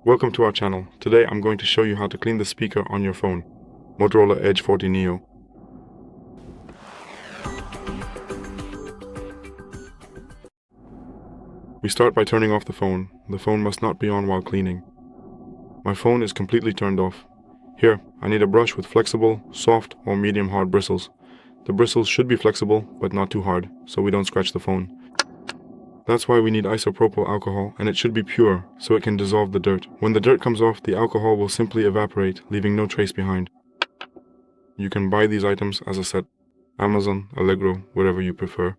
Welcome to our channel. Today I'm going to show you how to clean the speaker on your phone, Motorola Edge 40 Neo. We start by turning off the phone. The phone must not be on while cleaning. My phone is completely turned off. Here, I need a brush with flexible, soft or medium hard bristles. The bristles should be flexible, but not too hard, so we don't scratch the phone. That's why we need isopropyl alcohol, and it should be pure, so it can dissolve the dirt. When the dirt comes off, the alcohol will simply evaporate, leaving no trace behind. You can buy these items as a set. Amazon, Allegro, whatever you prefer.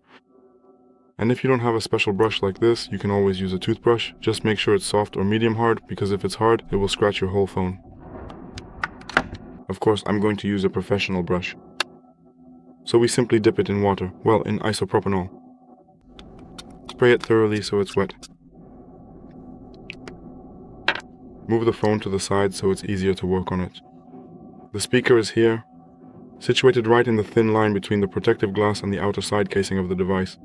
And if you don't have a special brush like this, you can always use a toothbrush. Just make sure it's soft or medium hard, because if it's hard, it will scratch your whole phone. Of course, I'm going to use a professional brush. So we simply dip it in water, well, in isopropyl. Spray it thoroughly so it's wet. Move the phone to the side so it's easier to work on it. The speaker is here, situated right in the thin line between the protective glass and the outer side casing of the device.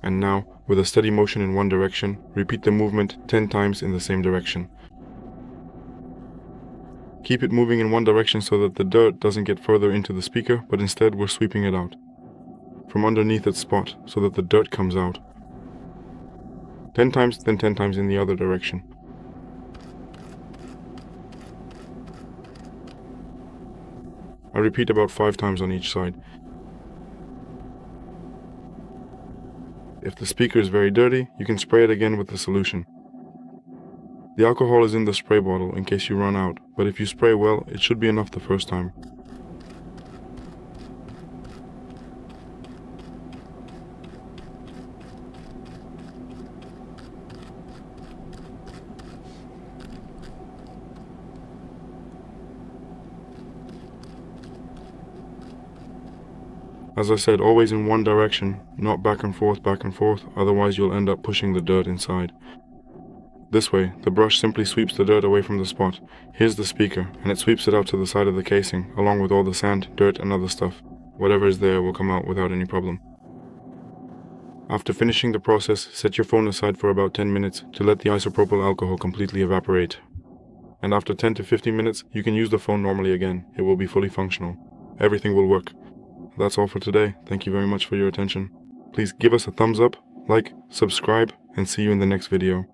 And now, with a steady motion in one direction, repeat the movement 10 times in the same direction. Keep it moving in one direction so that the dirt doesn't get further into the speaker, but instead we're sweeping it out from underneath its spot so that the dirt comes out. 10 times, then 10 times in the other direction. I repeat about 5 times on each side. If the speaker is very dirty, you can spray it again with the solution. The alcohol is in the spray bottle in case you run out, but if you spray well, it should be enough the first time. As I said, always in one direction, not back and forth, otherwise you'll end up pushing the dirt inside. This way, the brush simply sweeps the dirt away from the spot. Here's the speaker, and it sweeps it out to the side of the casing, along with all the sand, dirt and other stuff. Whatever is there will come out without any problem. After finishing the process, set your phone aside for about 10 minutes to let the isopropyl alcohol completely evaporate. And after 10 to 15 minutes, you can use the phone normally again. It will be fully functional. Everything will work. That's all for today. Thank you very much for your attention. Please give us a thumbs up, like, subscribe, and see you in the next video.